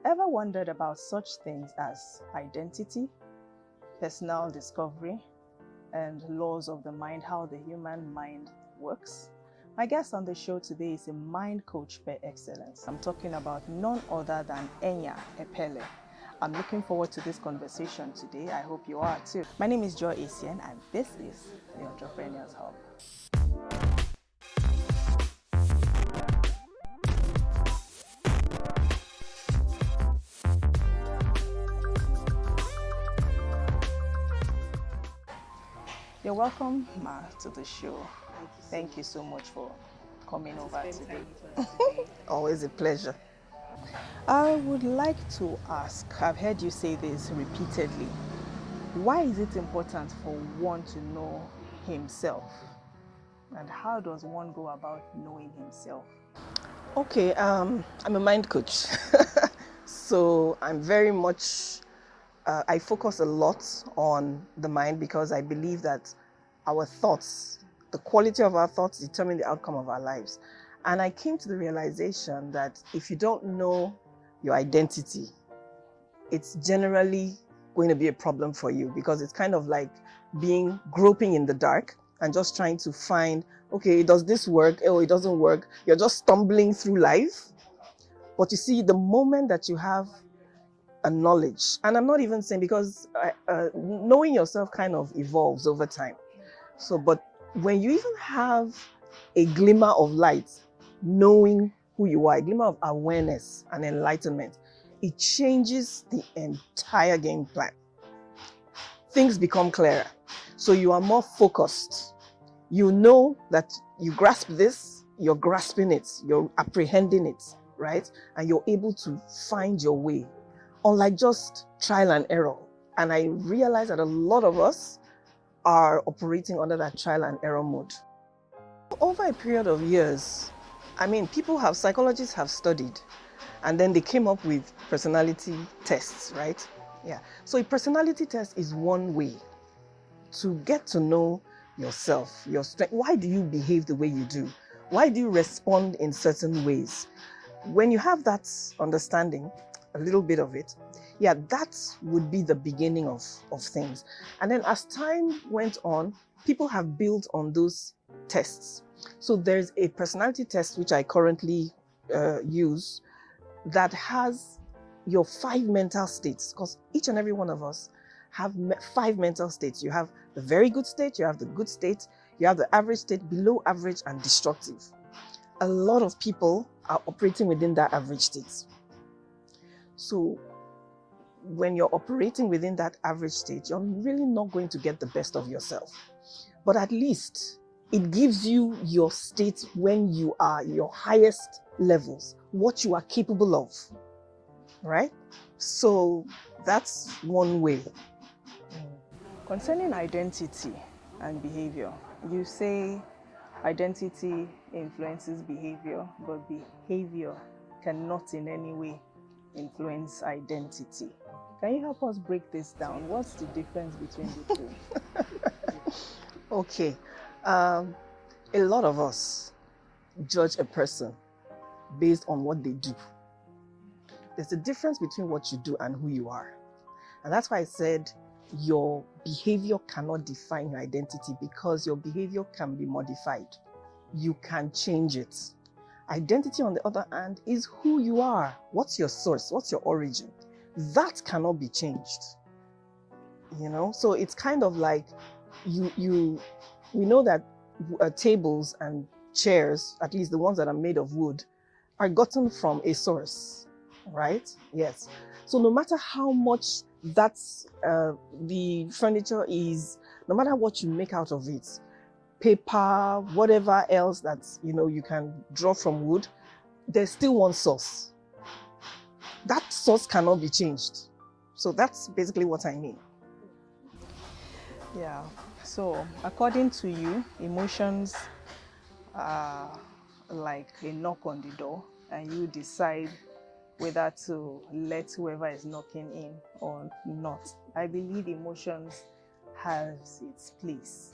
Ever wondered about such things as identity, personal discovery, and laws of the mind, how the human mind works? My guest on the show today is a mind coach par excellence. I'm talking about none other than Enya Epelle. I'm looking forward to this conversation today. I hope you are too. My name is Joy Asian, and this is the Entrepreneur's Hub. You're welcome, Ma, to the show. Thank you so much for coming over today. Always a pleasure. I would like to ask, I've heard you say this repeatedly, why is it important for one to know himself? And how does one go about knowing himself? Okay, I'm a mind coach. So I'm very much, I focus a lot on the mind because I believe that our thoughts, the quality of our thoughts determine the outcome of our lives. And I came to the realization that if you don't know your identity, it's generally going to be a problem for you because it's kind of like being groping in the dark and just trying to find, okay, does this work? Oh, it doesn't work. You're just stumbling through life. But you see, the moment that you have a knowledge, and I'm not even saying because knowing yourself kind of evolves over time. So, but when you even have a glimmer of light, knowing who you are, a glimmer of awareness and enlightenment, it changes the entire game plan. Things become clearer. So you are more focused. You know that you grasp this, you're grasping it, you're apprehending it, right? And you're able to find your way, unlike just trial and error. And I realize that a lot of us are operating under that trial and error mode. Over a period of years, psychologists have studied, and then they came up with personality tests, right? Yeah. So a personality test is one way to get to know yourself, your strength. Why do you behave the way you do? Why do you respond in certain ways? When you have that understanding, a little bit of it, yeah, that would be the beginning of things. And then as time went on, people have built on those tests. So there's a personality test which I currently use that has your 5 mental states, because each and every one of us have 5 mental states. You have the very good state, you have the good state, you have the average state, below average, and destructive. A lot of people are operating within that average state. So when you're operating within that average state, you're really not going to get the best of yourself. But at least it gives you your state when you are your highest levels, what you are capable of, right? So that's one way. Concerning identity and behavior, you say identity influences behavior, but behavior cannot in any way influence identity. Can you help us break this down? What's the difference between the two? Okay. A lot of us judge a person based on what they do. There's a difference between what you do and who you are. And that's why I said your behavior cannot define your identity, because your behavior can be modified. You can change it. Identity, on the other hand, is who you are. What's your source? What's your origin? That cannot be changed. You know, so it's kind of like we know that tables and chairs, at least the ones that are made of wood, are gotten from a source, right? Yes. So no matter how much the furniture is, no matter what you make out of it, paper, whatever else that you can draw from wood, there's still one source. That source cannot be changed. So that's basically what I mean. Yeah. So according to you, emotions are like a knock on the door, and you decide whether to let whoever is knocking in or not. I believe emotions has its place.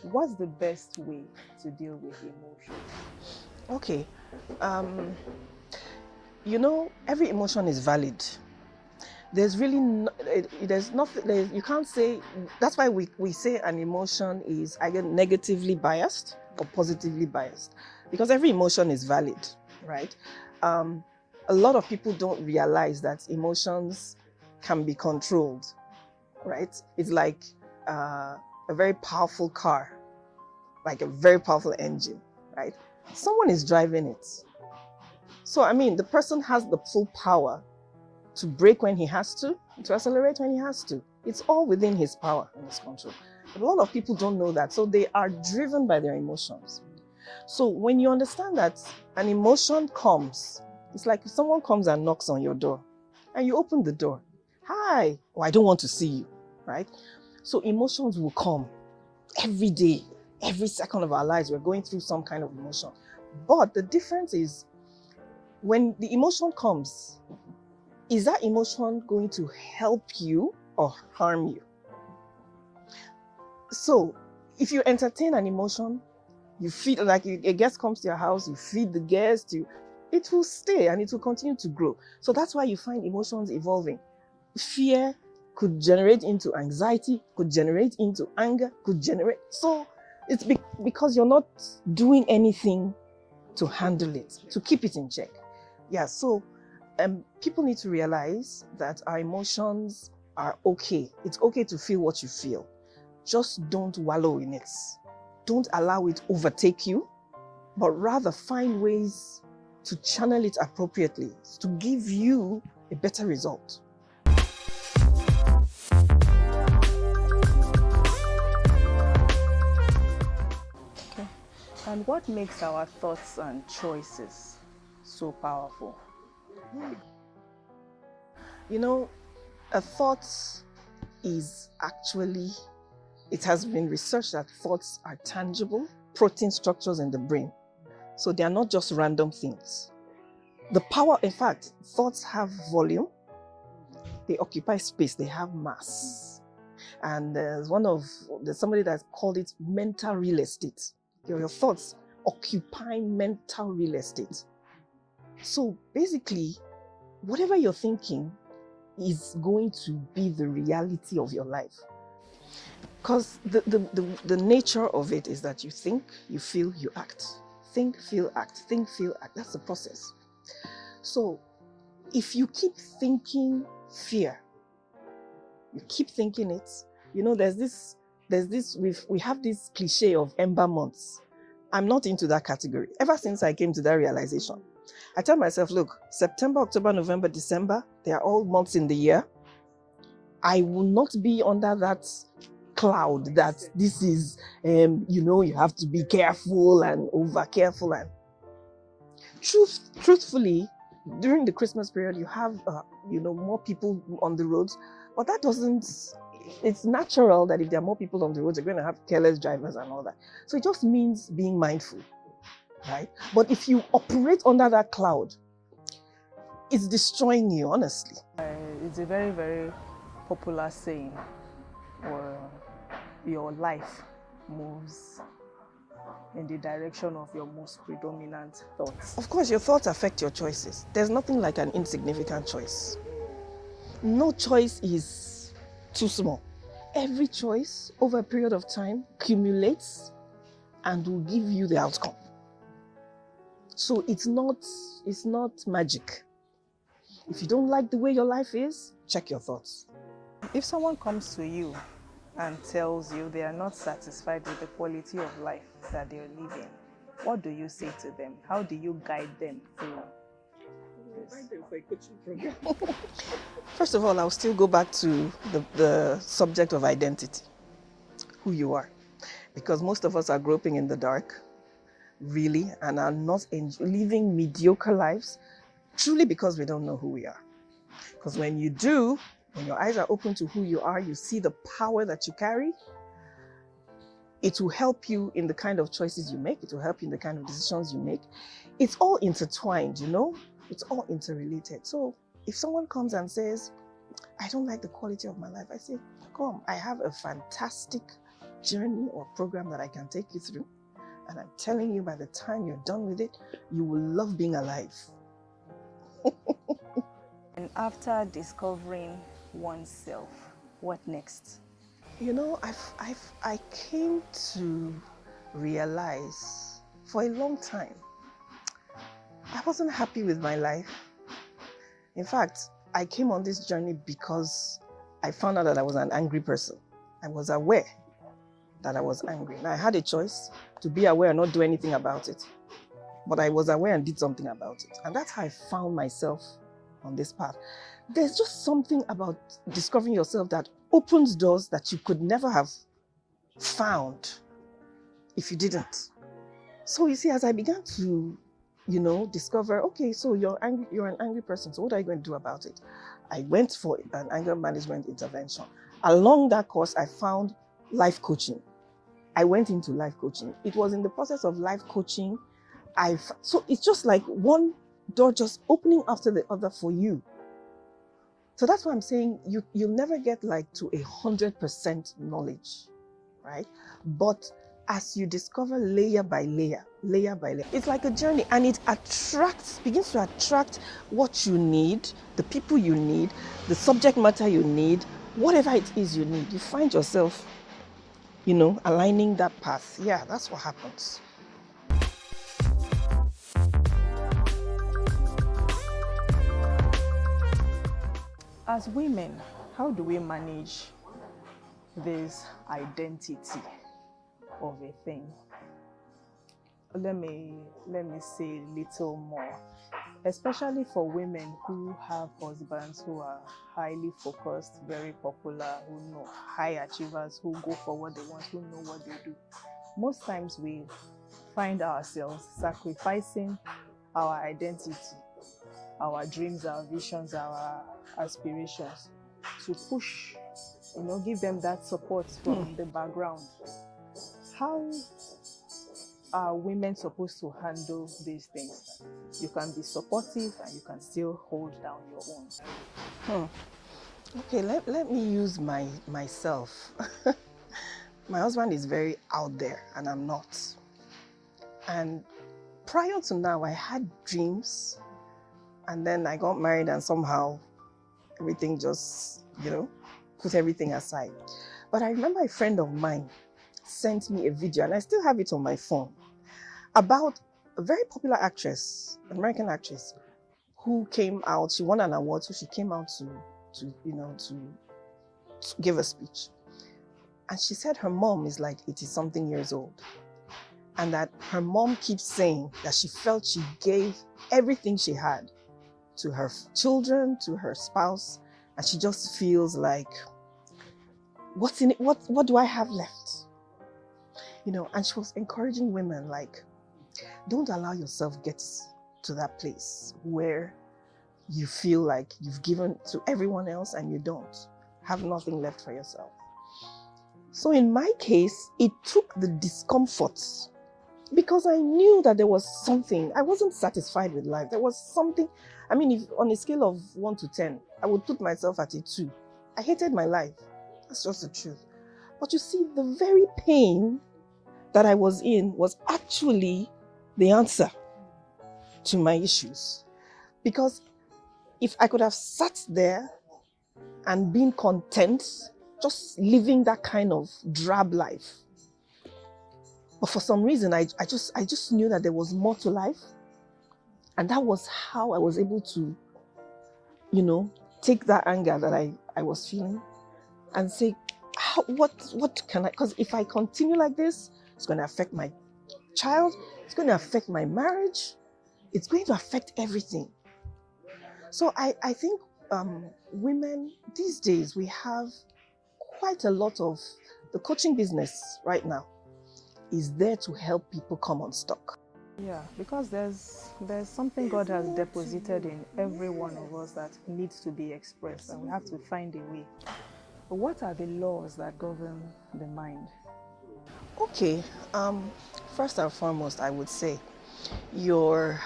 What's the best way to deal with emotions? Okay. every emotion is valid. There's really there's nothing, you can't say, that's why we say an emotion is either negatively biased or positively biased, because every emotion is valid, right? A lot of people don't realize that emotions can be controlled, right? It's like a very powerful car, like a very powerful engine, right? Someone is driving it. So, the person has the full power to brake when he has to accelerate when he has to. It's all within his power and his control. But a lot of people don't know that, so they are driven by their emotions. So when you understand that an emotion comes, it's like if someone comes and knocks on your door and you open the door. Hi, I don't want to see you, right? So emotions will come every day, every second of our lives. We're going through some kind of emotion. But the difference is, when the emotion comes, is that emotion going to help you or harm you? So if you entertain an emotion, you feel like a guest comes to your house, you feed the guest, it will stay and it will continue to grow. So that's why you find emotions evolving. Fear could generate into anxiety, could generate into anger, so it's because you're not doing anything to handle it, to keep it in check. Yeah, so people need to realize that our emotions are okay. It's okay to feel what you feel. Just don't wallow in it. Don't allow it overtake you, but rather find ways to channel it appropriately to give you a better result. Okay. And what makes our thoughts and choices so powerful? A thought is actually, it has been researched that thoughts are tangible protein structures in the brain. So they are not just random things. The power, in fact, thoughts have volume, they occupy space, they have mass. And there's somebody that called it mental real estate. Your thoughts occupy mental real estate. So basically, whatever you're thinking is going to be the reality of your life. Because the nature of it is that you think, you feel, you act. Think, feel, act. Think, feel, act. That's the process. So if you keep thinking fear, you keep thinking it, we have this cliche of ember months. I'm not into that category. Ever since I came to that realization, I tell myself, look, September, October, November, December, they are all months in the year. I will not be under that cloud that this is, you have to be careful and over careful. And truthfully, during the Christmas period, you have, more people on the roads, but that doesn't, it's natural that if there are more people on the roads, you're going to have careless drivers and all that. So it just means being mindful, right? But if you operate under that cloud, it's destroying you, honestly. It's a very, very popular saying, or your life moves in the direction of your most predominant thoughts. Of course, your thoughts affect your choices. There's nothing like an insignificant choice. No choice is too small. Every choice over a period of time accumulates and will give you the outcome. So it's not magic. If you don't like the way your life is, check your thoughts. If someone comes to you and tells you they are not satisfied with the quality of life that they're living, what do you say to them? How do you guide them through this? First of all, I'll still go back to the subject of identity, who you are. Because most of us are groping in the dark, really, and are not living mediocre lives, truly because we don't know who we are. Because when you do, when your eyes are open to who you are, you see the power that you carry, it will help you in the kind of choices you make, it will help you in the kind of decisions you make. It's all intertwined, it's all interrelated. So if someone comes and says, I don't like the quality of my life, I say, come, I have a fantastic journey or program that I can take you through. And I'm telling you, by the time you're done with it, you will love being alive. And after discovering oneself, what next? You know, I came to realize for a long time I wasn't happy with my life. In fact, I came on this journey because I found out that I was an angry person. I was aware that I was angry. Now I had a choice to be aware and not do anything about it. But I was aware and did something about it. And that's how I found myself on this path. There's just something about discovering yourself that opens doors that you could never have found if you didn't. So you see, as I began to, discover, okay, so you're angry, you're an angry person. So what are you going to do about it? I went for an anger management intervention. Along that course, I found life coaching. I went into life coaching. It was in the process of life coaching. So it's just like one door just opening after the other for you. So that's why I'm saying you'll never get like to 100% knowledge, right? But as you discover layer by layer, it's like a journey, and it begins to attract what you need, the people you need, the subject matter you need, whatever it is you need. You find yourself, aligning that path. Yeah, that's what happens. As women, how do we manage this identity of a thing? Let me say a little more, especially for women who have husbands who are highly focused, very popular, who know, high achievers, who go for what they want, who know what they do. Most times we find ourselves sacrificing our identity, our dreams, our visions, our aspirations to push, give them that support from the background. How are women supposed to handle these things? You can be supportive and you can still hold down your own. Okay, let me use myself. My husband is very out there and I'm not. And prior to now, I had dreams, and then I got married and somehow everything just, put everything aside. But I remember a friend of mine sent me a video, and I still have it on my phone, about a very popular actress, an American actress, who came out. She won an award, so she came out to give a speech. And she said her mom is like 80-something years old. And that her mom keeps saying that she felt she gave everything she had to her children, to her spouse, and she just feels like, what's in it? What do I have left? And she was encouraging women, like, don't allow yourself get to that place where you feel like you've given to everyone else and you don't have nothing left for yourself. So in my case, it took the discomfort, because I knew that there was something. I wasn't satisfied with life. There was something. I mean, if on a scale of 1 to 10, I would put myself at a 2. I hated my life. That's just the truth. But you see, the very pain that I was in was actually the answer to my issues. Because if I could have sat there and been content, just living that kind of drab life, but for some reason, I just knew that there was more to life. And that was how I was able to, take that anger that I was feeling and say, what can I, because if I continue like this, it's going to affect my child, it's going to affect my marriage, it's going to affect everything. So I think women these days, we have quite a lot of the coaching business right now is there to help people come unstuck. Yeah, because there's something God has deposited in every one of us that needs to be expressed, and we have to find a way. But what are the laws that govern the mind? Okay, first and foremost, I would say the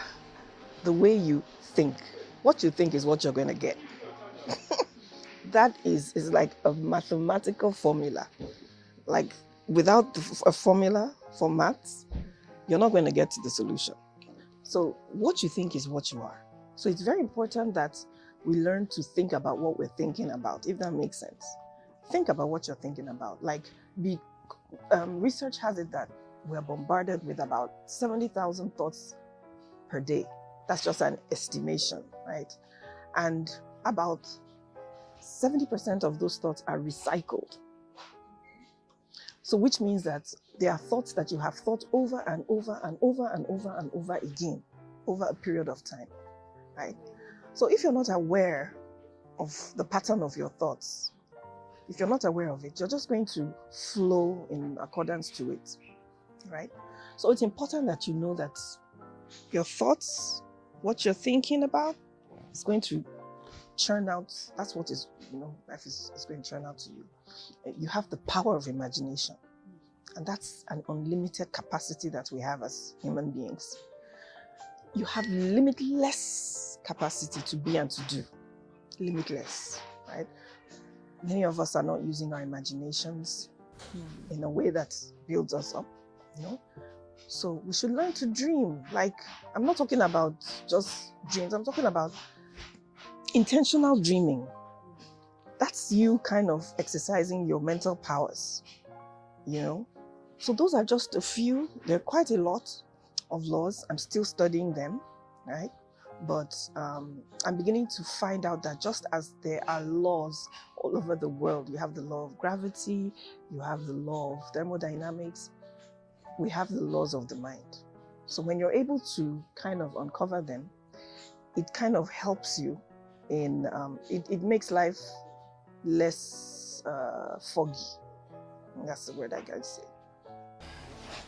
way you think. What you think is what you're going to get. That is like a mathematical formula. Like, without a formula for maths, you're not going to get to the solution. So what you think is what you are. So it's very important that we learn to think about what we're thinking about, if that makes sense. Think about what you're thinking about. Like, research has it that we're bombarded with about 70,000 thoughts per day. That's just an estimation, right? And about 70% of those thoughts are recycled. So which means that there are thoughts that you have thought over and over and over and over and over again, over a period of time, right? So if you're not aware of the pattern of your thoughts, if you're not aware of it, you're just going to flow in accordance to it, right? So it's important that you know that your thoughts, what you're thinking about, is going to churn out. That's what is, life is going to churn out to you. You have the power of imagination, and that's an unlimited capacity that we have as human beings. You have limitless capacity to be and to do. Limitless, right? Many of us are not using our imaginations in a way that builds us up, So we should learn to dream. Like, I'm not talking about just dreams, I'm talking about intentional dreaming. That's you kind of exercising your mental powers, So those are just a few. There are quite a lot of laws. I'm still studying them, right? But I'm beginning to find out that just as there are laws all over the world, you have the law of gravity, you have the law of thermodynamics, we have the laws of the mind. So when you're able to kind of uncover them, it kind of helps you in, it makes life less foggy. That's the word I can say.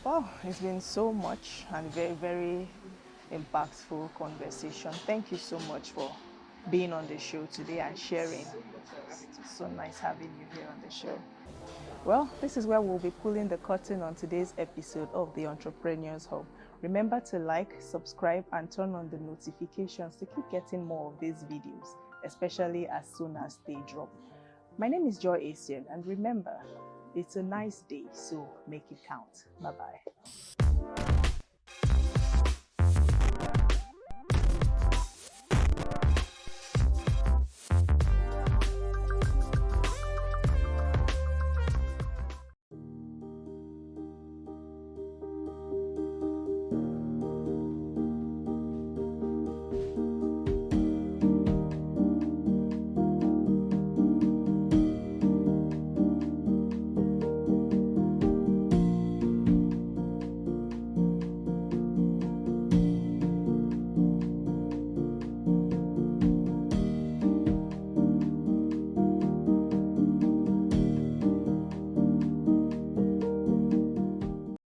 Wow, it's been so much and very, very impactful conversation. Thank you so much for being on the show today and sharing. It's so nice having you here on the show. Well, this is where we'll be pulling the curtain on today's episode of The Entrepreneur's Hub. Remember to like, subscribe, and turn on the notifications to keep getting more of these videos, especially as soon as they drop. My name is Joy Asian, and remember, it's a nice day, so make it count. Bye-bye.